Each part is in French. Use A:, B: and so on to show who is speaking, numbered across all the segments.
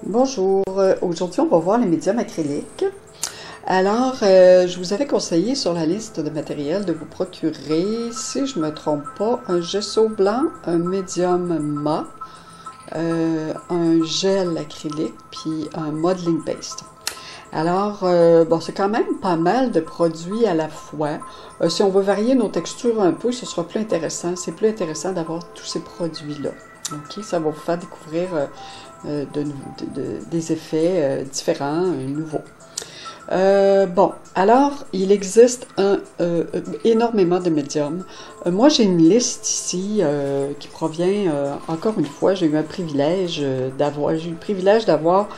A: Bonjour, aujourd'hui on va voir les médiums acryliques. Alors, je vous avais conseillé sur la liste de matériel de vous procurer, si je ne me trompe pas, un gesso blanc, un médium mat, un gel acrylique, puis un modeling paste. Alors, bon, c'est quand même pas mal de produits à la fois. Si on veut varier nos textures un peu, ce sera plus intéressant. C'est plus intéressant d'avoir tous ces produits-là. OK? Ça va vous faire découvrir des effets différents, nouveaux. Bon, alors, il existe énormément de médiums. Moi, j'ai une liste ici qui provient, encore une fois, j'ai eu le privilège d'avoir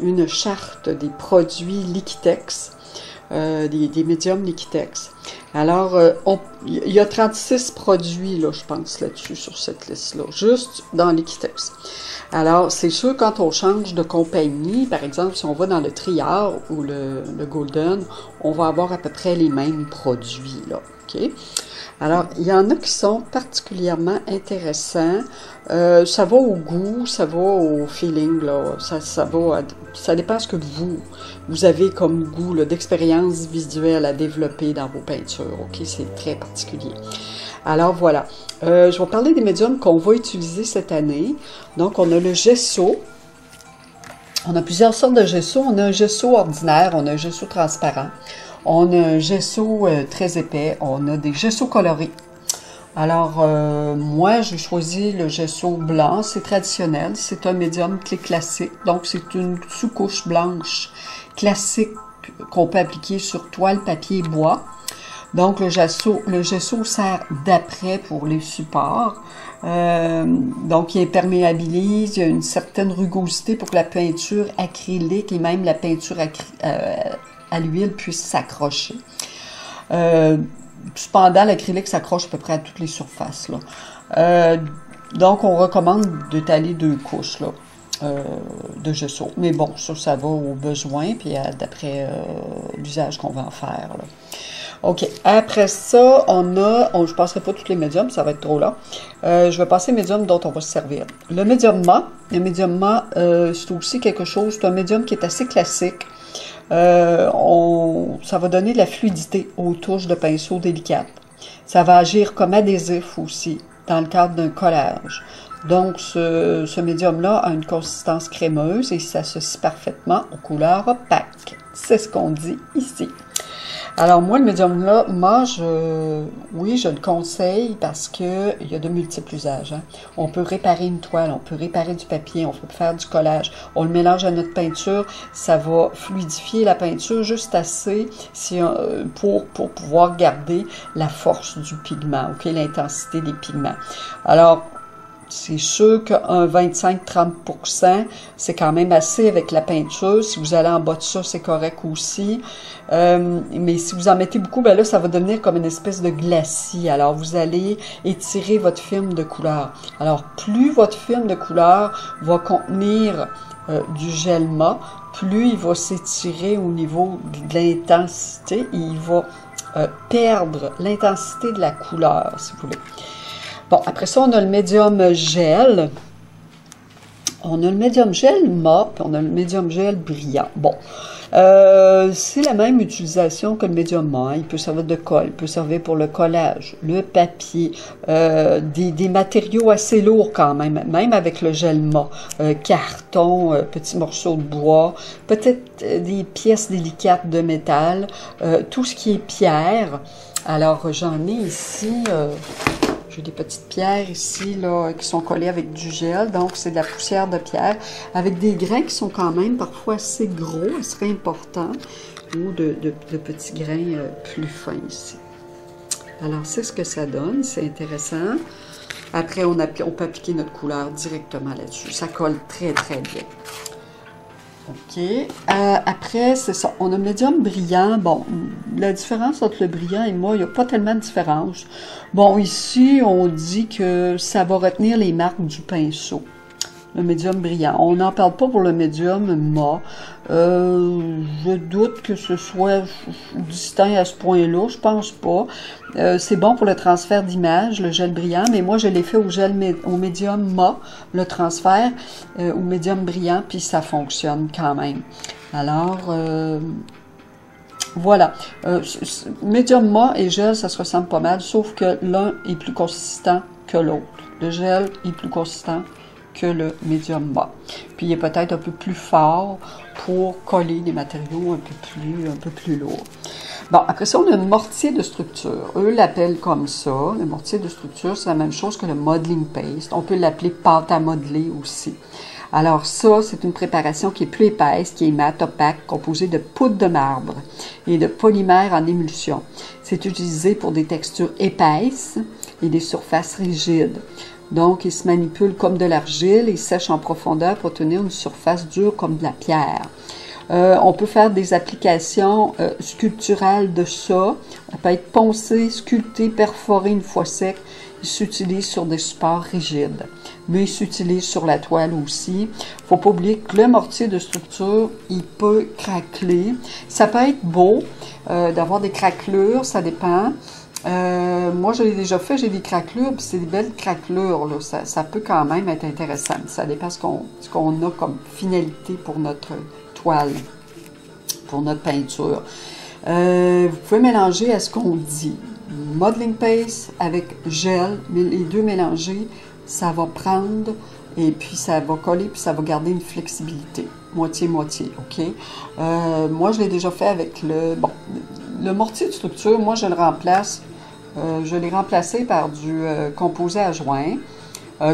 A: une charte des produits Liquitex, des médiums Liquitex. Alors, il y a 36 produits, là, je pense, là-dessus, sur cette liste-là, juste dans Liquitex. Alors, c'est sûr, quand on change de compagnie, par exemple, si on va dans le Triard ou le Golden, on va avoir à peu près les mêmes produits, là, OK? Alors, il y en a qui sont particulièrement intéressants. Ça va au goût, ça va au feeling, là. Ça dépend ce que vous avez comme goût, là, d'expérience visuelle à développer dans vos peintures, OK? C'est très particulier. Alors, voilà. Je vais parler des médiums qu'on va utiliser cette année. Donc, on a le gesso. On a plusieurs sortes de gesso. On a un gesso ordinaire, on a un gesso transparent. On a un gesso très épais, on a des gessos colorés. Alors, moi, j'ai choisi le gesso blanc, c'est traditionnel, c'est un médium clé classique, donc c'est une sous-couche blanche classique qu'on peut appliquer sur toile, papier, bois. Donc, le gesso sert d'après pour les supports. Donc, il imperméabilise, il y a une certaine rugosité pour que la peinture acrylique et même la peinture à l'huile puisse s'accrocher. Cependant, l'acrylique s'accroche à peu près à toutes les surfaces, là. Donc, on recommande d'étaler 2 couches là, de gesso. Mais bon, ça va au besoin, puis d'après l'usage qu'on va en faire, là. OK. Après ça, je ne passerai pas tous les médiums, ça va être trop là. Je vais passer aux médiums dont on va se servir. Le médium mat, c'est aussi quelque chose, c'est un médium qui est assez classique. Ça va donner de la fluidité aux touches de pinceau délicates. Ça va agir comme adhésif aussi, dans le cadre d'un collage. Donc, ce médium-là a une consistance crémeuse et s'associe parfaitement aux couleurs opaques. C'est ce qu'on dit ici. Alors, moi, le médium-là, oui, je le conseille parce que il y a de multiples usages, hein. On peut réparer une toile, on peut réparer du papier, on peut faire du collage. On le mélange à notre peinture, ça va fluidifier la peinture juste assez pour pouvoir garder la force du pigment, OK, l'intensité des pigments. Alors, c'est sûr qu'un 25-30%, c'est quand même assez avec la peinture. Si vous allez en bas de ça, c'est correct aussi. Mais si vous en mettez beaucoup, ben là, ça va devenir comme une espèce de glacis. Alors, vous allez étirer votre film de couleur. Alors, plus votre film de couleur va contenir du gel mat, plus il va s'étirer au niveau de l'intensité et il va perdre l'intensité de la couleur, si vous voulez. Bon, après ça, on a le médium gel. On a le médium gel mat, puis on a le médium gel brillant. Bon, c'est la même utilisation que le médium mat. Il peut servir de colle, il peut servir pour le collage, le papier, des matériaux assez lourds quand même avec le gel mat. Carton, petits morceaux de bois, peut-être des pièces délicates de métal, tout ce qui est pierre. Alors, j'en ai ici... J'ai des petites pierres ici, là, qui sont collées avec du gel. Donc, c'est de la poussière de pierre avec des grains qui sont quand même parfois assez gros, assez importants, ou de petits grains plus fins ici. Alors, c'est ce que ça donne. C'est intéressant. Après, on peut appliquer notre couleur directement là-dessus. Ça colle très, très bien. OK. Après, c'est ça. On a le médium brillant. Bon, la différence entre le brillant et moi, il n'y a pas tellement de différence. Bon, ici, on dit que ça va retenir les marques du pinceau. le médium brillant. On n'en parle pas pour le médium mat. Je doute que ce soit distinct à ce point-là, je pense pas. C'est bon pour le transfert d'image, le gel brillant, mais moi je l'ai fait au médium mat, le transfert au médium brillant, puis ça fonctionne quand même. Alors, voilà. Médium mat et gel, ça se ressemble pas mal, sauf que l'un est plus consistant que l'autre. Le gel est plus consistant que le médium bas. Puis il est peut-être un peu plus fort pour coller des matériaux un peu plus lourds. Bon, après ça, on a le mortier de structure. Eux l'appellent comme ça. Le mortier de structure, c'est la même chose que le modeling paste. On peut l'appeler pâte à modeler aussi. Alors ça, c'est une préparation qui est plus épaisse, qui est mate, opaque, composée de poudre de marbre et de polymère en émulsion. C'est utilisé pour des textures épaisses et des surfaces rigides. Donc, il se manipule comme de l'argile et sèche en profondeur pour obtenir une surface dure comme de la pierre. On peut faire des applications sculpturales de ça. Ça peut être poncé, sculpté, perforé une fois sec. Il s'utilise sur des supports rigides, mais il s'utilise sur la toile aussi. Il ne faut pas oublier que le mortier de structure, il peut craqueler. Ça peut être beau d'avoir des craquelures, ça dépend. Moi, je l'ai déjà fait, j'ai des craquelures, puis c'est des belles craquelures, là. Ça peut quand même être intéressant. Ça dépend ce qu'on a comme finalité pour notre toile, pour notre peinture. Vous pouvez mélanger à ce qu'on dit. Modeling paste avec gel, mais les deux mélangés, ça va prendre et puis ça va coller, puis ça va garder une flexibilité. Moitié-moitié, OK? Moi, je l'ai déjà fait avec le mortier de structure. Moi, je le remplace. Je l'ai remplacé par du composé à joint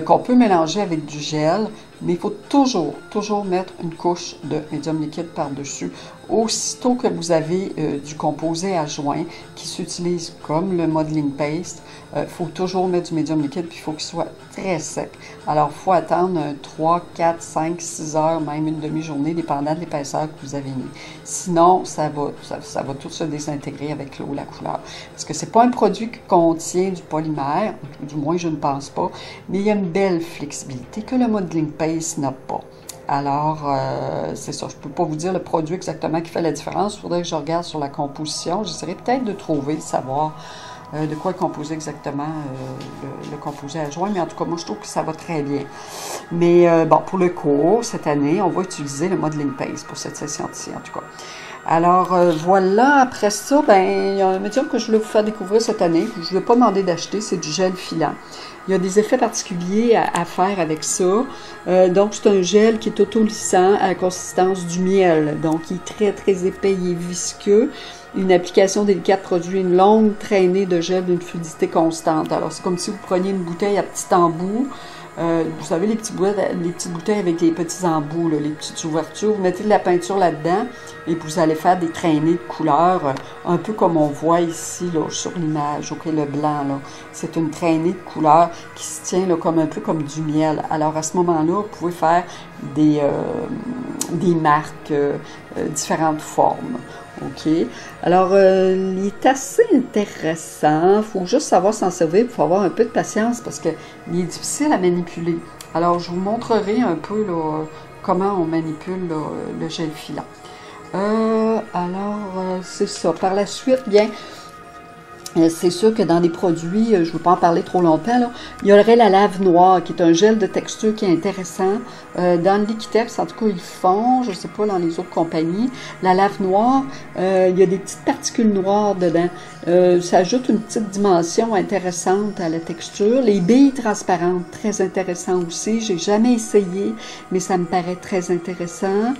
A: qu'on peut mélanger avec du gel, mais il faut toujours mettre une couche de médium liquide par-dessus. Aussitôt que vous avez du composé à joint qui s'utilise comme le modeling paste, il faut toujours mettre du médium liquide, puis il faut qu'il soit très sec. Alors, il faut attendre 3, 4, 5, 6 heures, même une demi-journée, dépendant de l'épaisseur que vous avez mis. Sinon, ça va tout se désintégrer avec l'eau, la couleur. Parce que c'est pas un produit qui contient du polymère, du moins je ne pense pas, mais il y a une belle flexibilité que le modeling paste n'a pas. Alors, c'est ça, je ne peux pas vous dire le produit exactement qui fait la différence. Il faudrait que je regarde sur la composition. J'essaierai peut-être de trouver, de savoir de quoi est composé exactement le composé à joint. Mais en tout cas, moi, je trouve que ça va très bien. Mais bon, pour le cours, cette année, on va utiliser le modeling paste pour cette session-ci, en tout cas. Alors, voilà, après ça, ben, il y a un médium que je voulais vous faire découvrir cette année, que je ne vais pas demander d'acheter, c'est du gel filant. Il y a des effets particuliers à faire avec ça. Donc, c'est un gel qui est autolissant à la consistance du miel. Donc, il est très, très épais, il est visqueux. Une application délicate produit une longue traînée de gel d'une fluidité constante. Alors, c'est comme si vous preniez une bouteille à petit embout. Vous savez, les petites bouteilles avec les petits embouts, là, les petites ouvertures. Vous mettez de la peinture là-dedans et vous allez faire des traînées de couleurs, un peu comme on voit ici là, sur l'image, OK, le blanc. Là. C'est une traînée de couleurs qui se tient là, comme un peu comme du miel. Alors, à ce moment-là, vous pouvez faire des marques, différentes formes. OK. Alors, il est assez intéressant. Il faut juste savoir s'en servir. Il faut avoir un peu de patience parce qu'il est difficile à manipuler. Alors, je vous montrerai un peu là, comment on manipule là, le gel filant. C'est ça. Par la suite, bien, c'est sûr que dans les produits, je ne veux pas en parler trop longtemps, là, il y aurait la lave noire, qui est un gel de texture qui est intéressant. Dans le Liquitex, en tout cas, ils font, je ne sais pas dans les autres compagnies. La lave noire, il y a des petites particules noires dedans. Ça ajoute une petite dimension intéressante à la texture. Les billes transparentes, très intéressant aussi. J'ai jamais essayé, mais ça me paraît très intéressant.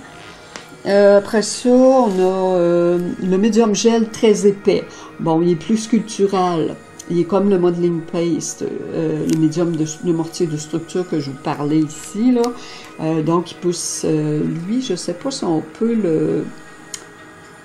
A: Après ça, on a le médium gel très épais. Bon, il est plus sculptural. Il est comme le modeling paste, le mortier de structure que je vous parlais ici, là. Donc, il pousse, lui, je ne sais pas si on peut le...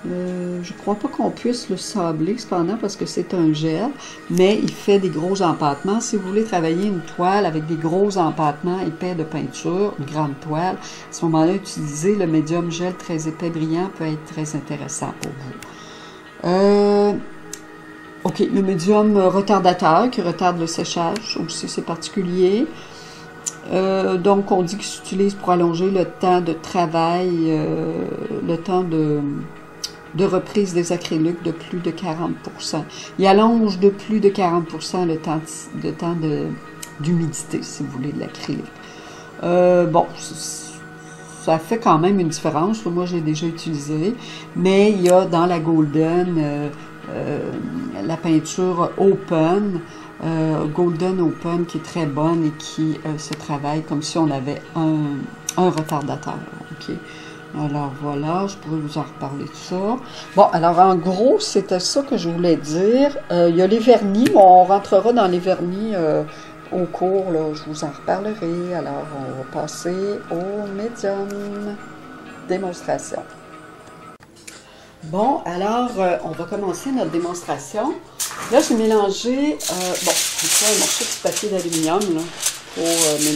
A: je crois pas qu'on puisse le sabler, cependant, parce que c'est un gel, mais il fait des gros empâtements. Si vous voulez travailler une toile avec des gros empâtements épais de peinture, une grande toile, à ce moment-là, utiliser le médium gel très épais brillant peut être très intéressant pour vous. OK, le médium retardateur qui retarde le séchage, aussi c'est particulier. Donc, on dit qu'il s'utilise pour allonger le temps de travail, le temps de reprise des acryliques de plus de 40%. Il allonge de plus de 40% le temps d'humidité, si vous voulez, de l'acrylique. Bon, ça fait quand même une différence. Moi, je l'ai déjà utilisé. Mais il y a dans la Golden la peinture Open, Golden Open, qui est très bonne et qui se travaille comme si on avait un retardateur. OK? Alors voilà, je pourrais vous en reparler de ça. Bon, alors en gros, c'était ça que je voulais dire. Il y a les vernis, bon, on rentrera dans les vernis au cours, là, je vous en reparlerai. Alors, on va passer au médium démonstration. Bon, alors, on va commencer notre démonstration. Là, j'ai mélangé, bon, j'ai fait un morceau de papier d'aluminium, là, pour,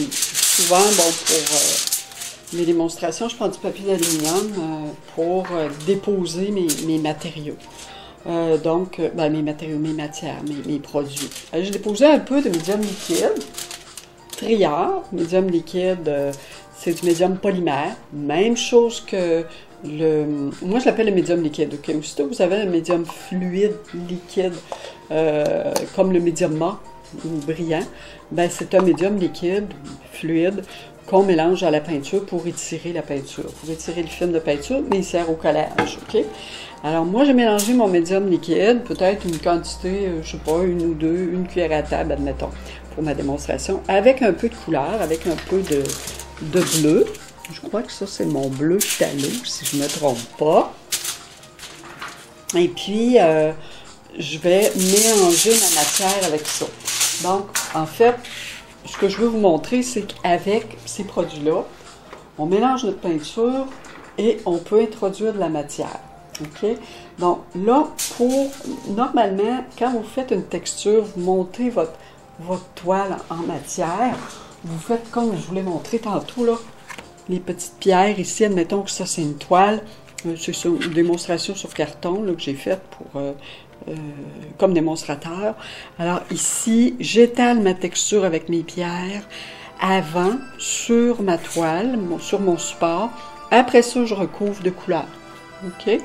A: souvent, bon, pour mes démonstrations, je prends du papier d'aluminium pour déposer mes matériaux. Donc, ben, mes matériaux, mes matières, mes produits. J'ai déposé un peu de médium liquide, Triard. Médium liquide, c'est du médium polymère. Même chose que moi, je l'appelle le médium liquide. Okay? Aussitôt, vous avez un médium fluide, liquide, comme le médium mat ou brillant, ben, c'est un médium liquide, fluide, qu'on mélange à la peinture pour étirer la peinture, pour étirer le film de peinture, mais il sert au collage, OK? Alors, moi, j'ai mélangé mon médium liquide, peut-être une quantité, je sais pas, une ou deux, une cuillère à table, admettons, pour ma démonstration, avec un peu de couleur, avec un peu de bleu. Je crois que ça, c'est mon bleu tallow, si je ne me trompe pas. Et puis, je vais mélanger ma matière avec ça. Donc, en fait, ce que je veux vous montrer, c'est qu'avec ces produits-là, on mélange notre peinture et on peut introduire de la matière. OK? Donc, là, normalement, quand vous faites une texture, vous montez votre toile en matière, vous faites comme je vous l'ai montré tantôt, là, les petites pierres ici, admettons que ça, c'est une toile, c'est une démonstration sur carton là, que j'ai faite pour... comme démonstrateur. Alors ici, j'étale ma texture avec mes pierres avant sur ma toile, sur mon support. Après ça, je recouvre de couleur. OK?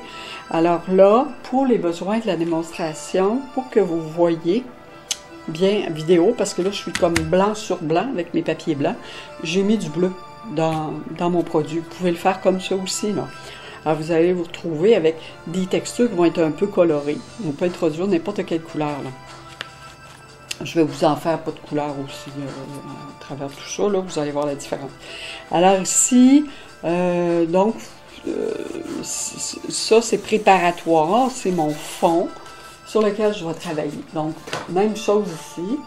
A: Alors là, pour les besoins de la démonstration, pour que vous voyez bien vidéo, parce que là, je suis comme blanc sur blanc avec mes papiers blancs, j'ai mis du bleu dans mon produit. Vous pouvez le faire comme ça aussi, là. Alors, vous allez vous retrouver avec des textures qui vont être un peu colorées. On peut introduire n'importe quelle couleur, là. Je vais vous en faire pas de couleur aussi à travers tout ça, là, vous allez voir la différence. Alors ici, donc, ça c'est préparatoire, c'est mon fond sur lequel je vais travailler. Donc, même chose ici,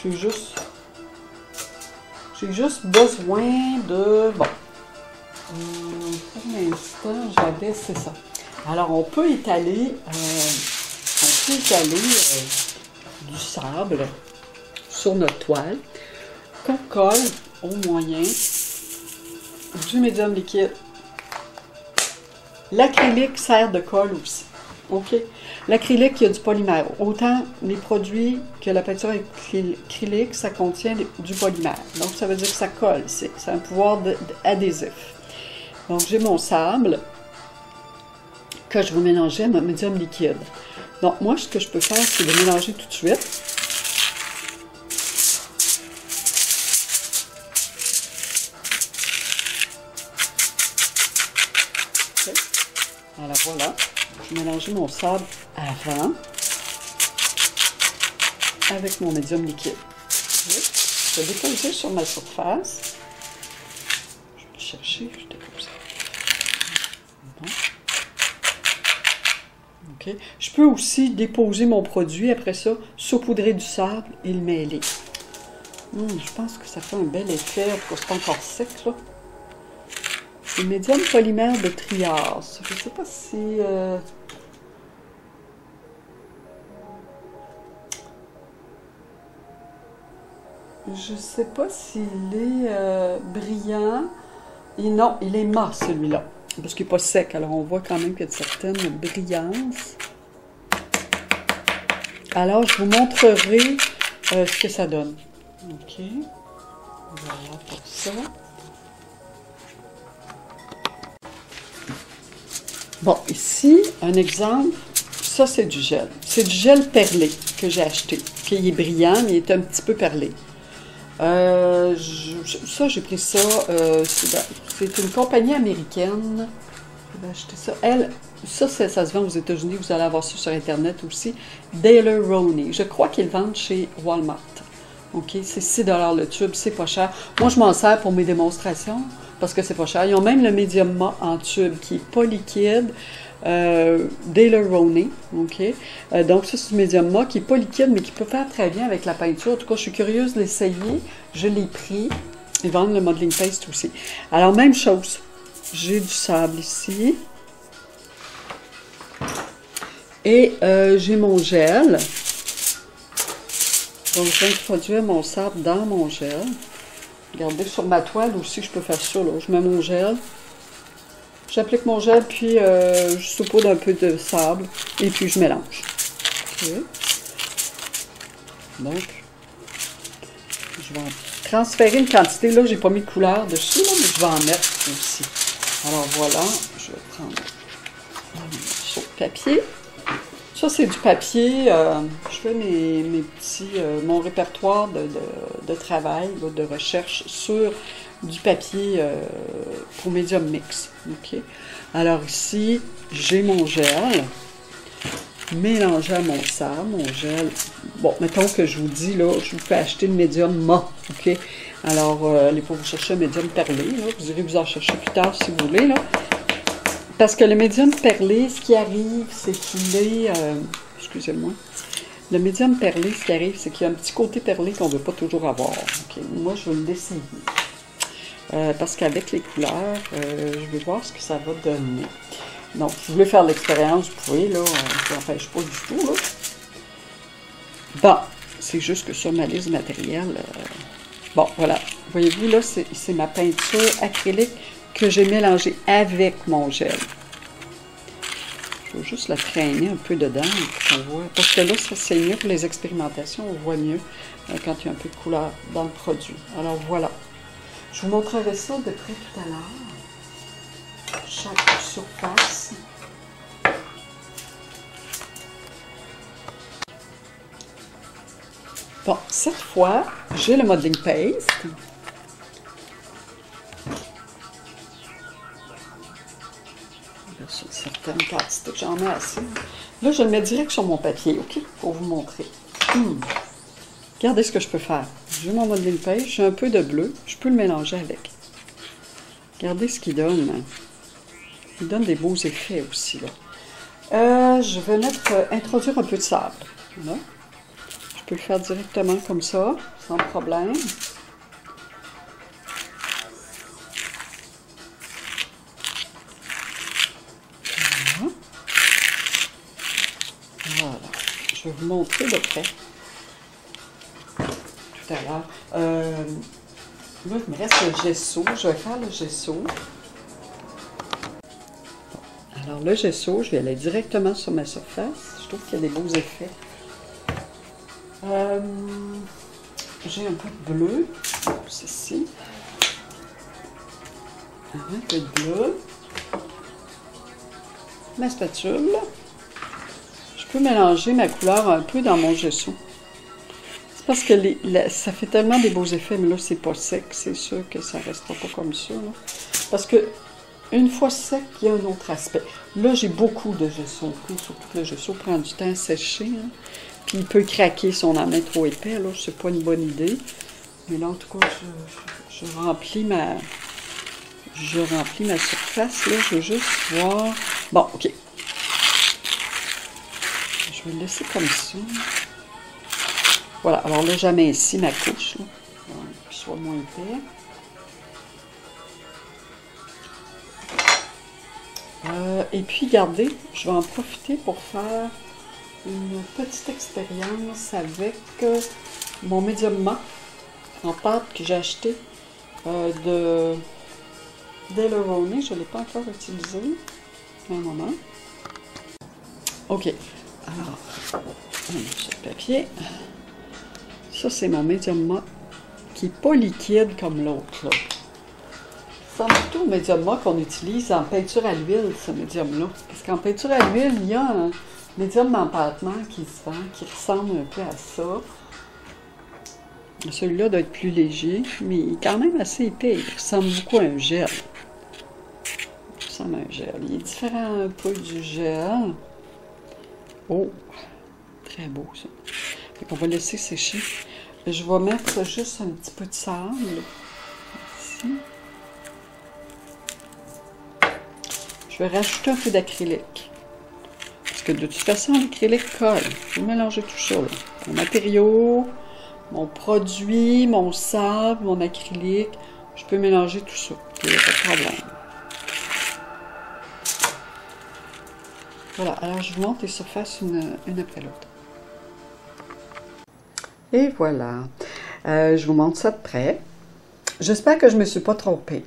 A: j'ai juste besoin de... Bon, pour l'instant, j'avais, c'est ça. Alors, on peut étaler du sable sur notre toile qu'on colle au moyen du médium liquide. L'acrylique sert de colle aussi. OK? L'acrylique, il y a du polymère. Autant les produits que la peinture acrylique, ça contient du polymère. Donc, ça veut dire que ça colle. C'est un pouvoir adhésif. Donc, j'ai mon sable que je vais mélanger à mon médium liquide. Donc, moi, ce que je peux faire, c'est de mélanger tout de suite. Okay. Alors, voilà. Je vais mélanger mon sable avant avec mon médium liquide. Okay. Je vais déposer sur ma surface. Je vais chercher, je dépose. Bon. Okay. Je peux aussi déposer mon produit, après ça, saupoudrer du sable et le mêler. Je pense que ça fait un bel effet, parce que c'est encore sec, là. C'est le médium polymère de Triard. Je ne sais pas si... Je ne sais pas s'il est brillant. Et non, il est mat, celui-là. Parce qu'il n'est pas sec, alors on voit quand même qu'il y a de certaines brillances. Alors, je vous montrerai ce que ça donne. OK. Voilà pour ça. Bon, ici, un exemple. Ça, c'est du gel. C'est du gel perlé que j'ai acheté. Il est brillant, mais il est un petit peu perlé. Ça, j'ai pris ça. C'est une compagnie américaine. J'ai acheté ça. Ça se vend aux États-Unis. Vous allez avoir ça sur Internet aussi. Daler-Rowney. Je crois qu'ils vendent chez Walmart. OK? C'est 6 $ le tube. C'est pas cher. Moi, je m'en sers pour mes démonstrations parce que c'est pas cher. Ils ont même le Medium Ma en tube qui est pas liquide. Daler-Rowney, OK? Donc, ça, c'est du Medium Ma qui n'est pas liquide, mais qui peut faire très bien avec la peinture. En tout cas, je suis curieuse de l'essayer. Je l'ai pris. Ils vendent le modeling paste aussi. Alors, même chose. J'ai du sable ici. Et j'ai mon gel. Donc, je viens introduire mon sable dans mon gel. Regardez, sur ma toile aussi, je peux faire ça. Là. Je mets mon gel. J'applique mon gel, puis je saupoudre un peu de sable, et puis je mélange. Okay. Donc, je vais en transférer une quantité. Là, j'ai pas mis de couleur dessus, là, mais je vais en mettre aussi. Alors voilà, je vais prendre un morceau de papier. Ça, c'est du papier. Je fais mes petits, mon répertoire de travail, là, de recherche sur du papier pour médium mix. OK? Alors ici, j'ai mon gel mélangé à mon sable, mon gel. Bon, mettons que je vous dis, là, je vous fais acheter le médium Ma. OK? Alors, allez pas vous chercher un médium perlé, là. Vous irez vous en chercher plus tard si vous voulez, là. Parce que le médium perlé, ce qui arrive, c'est qu'il est... excusez-moi. Le médium perlé, ce qui arrive, c'est qu'il y a un petit côté perlé qu'on ne veut pas toujours avoir. OK? Moi, je vais l'essayer. Parce qu'avec les couleurs, je vais voir ce que ça va donner. Donc, si vous voulez faire l'expérience, vous pouvez, là, ça n'empêche pas du tout, là. Bon, c'est juste que sur ma liste matérielle, bon, voilà. Voyez-vous, là, c'est ma peinture acrylique que j'ai mélangée avec mon gel. Je vais juste la traîner un peu dedans pour qu'on voit. Parce que là, c'est mieux pour les expérimentations, on voit mieux quand il y a un peu de couleur dans le produit. Alors, voilà. Je vous montrerai ça de près tout à l'heure. Chaque surface. Bon, cette fois, j'ai le modeling paste. Sur certaines quantités, j'en ai assez. Là, je le mets direct sur mon papier, OK? Pour vous montrer. Regardez ce que je peux faire. J'ai mon modeling paste, j'ai un peu de bleu, je peux le mélanger avec. Regardez ce qu'il donne. Il donne des beaux effets aussi, là. Je vais introduire un peu de sable. Là. Je peux le faire directement comme ça, sans problème. Voilà. Voilà. Je vais vous montrer de près. Tout à l'heure. Là, il me reste le gesso. Je vais faire le gesso. Bon. Alors, le gesso, je vais aller directement sur ma surface. Je trouve qu'il y a des beaux effets. J'ai un peu de bleu. Ceci. Un peu de bleu. Ma spatule. Je peux mélanger ma couleur un peu dans mon gesso. C'est parce que ça fait tellement des beaux effets, mais là, c'est pas sec. C'est sûr que ça ne restera pas comme ça. Là. Parce que une fois sec, il y a un autre aspect. Là, j'ai beaucoup de gesso. Surtout que le gesso prend du temps à sécher. Hein. Puis il peut craquer si on en met trop épais. Là, c'est pas une bonne idée. Mais là, en tout cas, je remplis ma surface. Là, je veux juste voir. Bon, OK. Je vais le laisser comme ça. Voilà. Alors là, j'amincis ma couche. Là, pour qu'il soit moins épais. Et puis, regardez, je vais en profiter pour faire une petite expérience avec mon Medium Ma en pâte que j'ai acheté de Daler-Rowney. Je ne l'ai pas encore utilisé. Un moment. OK. Alors, on met sur le papier. Ça, c'est mon Medium Ma qui n'est pas liquide comme l'autre, là. Ça ressemble plutôt au médium qu'on utilise en peinture à l'huile, ce médium-là. Parce qu'en peinture à l'huile, il y a un médium d'empattement qui se vend, qui ressemble un peu à ça. Celui-là doit être plus léger, mais il est quand même assez épais. Il ressemble beaucoup à un gel. Il ressemble à un gel. Il est différent un peu du gel. Oh! Très beau, ça. On va laisser sécher. Je vais mettre juste un petit peu de sable. Ici. Je vais rajouter un peu d'acrylique. Parce que de toute façon, l'acrylique colle. Je vais mélanger tout ça, là. Mon matériau, mon produit, mon sable, mon acrylique. Je peux mélanger tout ça. Il n'y a pas de problème. Voilà, alors je vous montre les surfaces une après l'autre. Et voilà. Je vous montre ça de près. J'espère que je ne me suis pas trompée.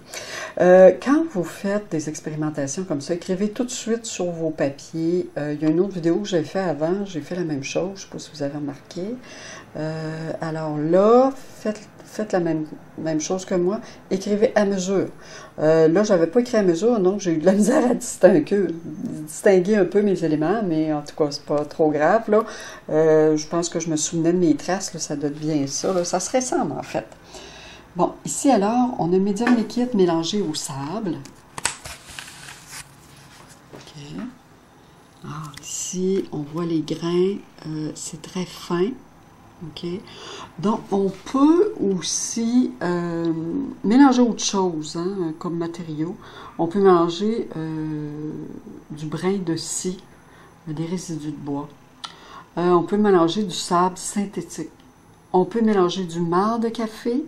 A: Quand vous faites des expérimentations comme ça, écrivez tout de suite sur vos papiers. Il y a une autre vidéo que j'ai fait avant, j'ai fait la même chose, je ne sais pas si vous avez remarqué. Alors là, faites la même chose que moi, écrivez à mesure. Là, je n'avais pas écrit à mesure, donc j'ai eu de la misère à distinguer un peu mes éléments, mais en tout cas, c'est pas trop grave. Là. Je pense que je me souvenais de mes traces, là, ça doit être bien ça. Là. Ça se ressemble en fait. Bon, ici alors, on a un médium liquide mélangé au sable. OK. Alors ici, on voit les grains, c'est très fin. OK. Donc, on peut aussi mélanger autre chose hein, comme matériau. On peut mélanger du brin de scie, des résidus de bois. On peut mélanger du sable synthétique. On peut mélanger du marc de café.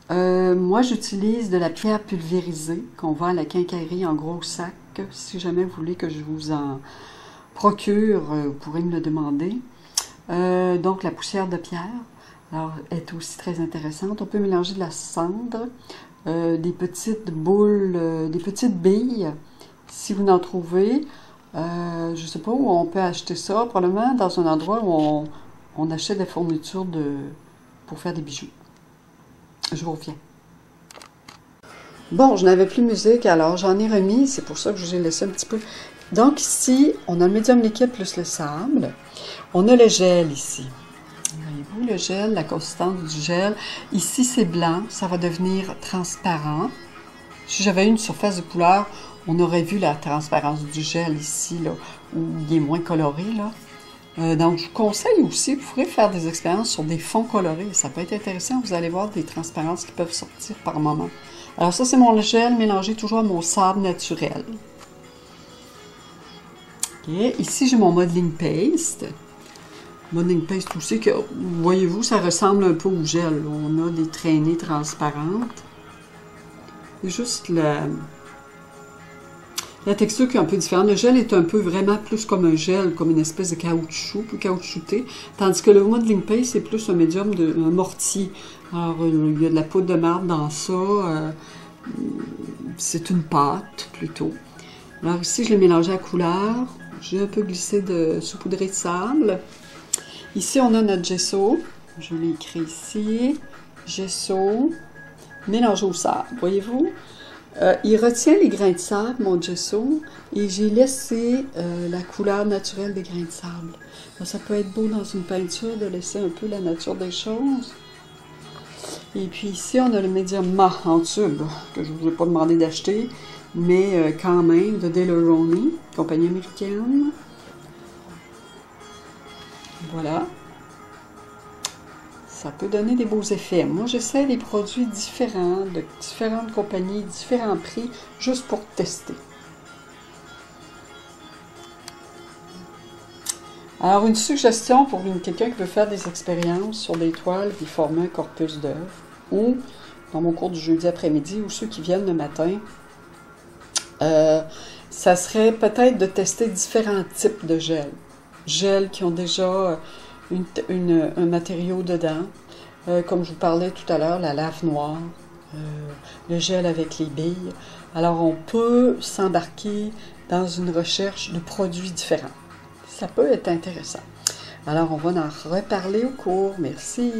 A: Moi, j'utilise de la pierre pulvérisée qu'on vend à la quincaillerie en gros sac. Si jamais vous voulez que je vous en procure, vous pourrez me le demander. Donc, la poussière de pierre alors, est aussi très intéressante. On peut mélanger de la cendre, des petites boules, des petites billes, si vous en trouvez. Je ne sais pas où on peut acheter ça, probablement dans un endroit où on achète des fournitures pour faire des bijoux. Je vous reviens. Bon, je n'avais plus de musique, alors j'en ai remis, c'est pour ça que je vous ai laissé un petit peu. Donc ici, on a le médium liquide plus le sable. On a le gel ici. Voyez-vous le gel, la consistance du gel. Ici, c'est blanc, ça va devenir transparent. Si j'avais une surface de couleur, on aurait vu la transparence du gel ici, là, où il est moins coloré, là. Donc, je vous conseille aussi, vous pourrez faire des expériences sur des fonds colorés. Ça peut être intéressant, vous allez voir des transparences qui peuvent sortir par moment. Alors ça, c'est mon gel mélangé toujours à mon sable naturel. Okay. Ici, j'ai mon modeling paste. Modeling paste aussi, que voyez-vous, ça ressemble un peu au gel. On a des traînées transparentes. C'est juste la texture qui est un peu différente. Le gel est un peu vraiment plus comme un gel, comme une espèce de caoutchouc, plus caoutchouté. Tandis que le modeling paste, c'est plus un médium un mortier. Alors, il y a de la poudre de marbre dans ça. C'est une pâte, plutôt. Alors ici, je l'ai mélangé à couleur. J'ai un peu glissé de saupoudré de sable. Ici, on a notre gesso. Je l'ai écrit ici. Gesso, mélangé au sable. Voyez-vous? Il retient les grains de sable, mon gesso, et j'ai laissé la couleur naturelle des grains de sable. Alors, ça peut être beau dans une peinture de laisser un peu la nature des choses. Et puis ici, on a le médium mat en tube, que je ne vous ai pas demandé d'acheter, mais quand même, de Daler-Rowney, compagnie américaine. Voilà. Ça peut donner des beaux effets. Moi, j'essaie des produits différents, de différentes compagnies, différents prix, juste pour tester. Alors, une suggestion pour quelqu'un qui veut faire des expériences sur des toiles qui forment un corpus d'œuvres, ou dans mon cours du jeudi après-midi, ou ceux qui viennent le matin, ça serait peut-être de tester différents types de gel. Gels qui ont déjà un matériau dedans, comme je vous parlais tout à l'heure, la lave noire, le gel avec les billes. Alors, on peut s'embarquer dans une recherche de produits différents. Ça peut être intéressant. Alors, on va en reparler au cours. Merci.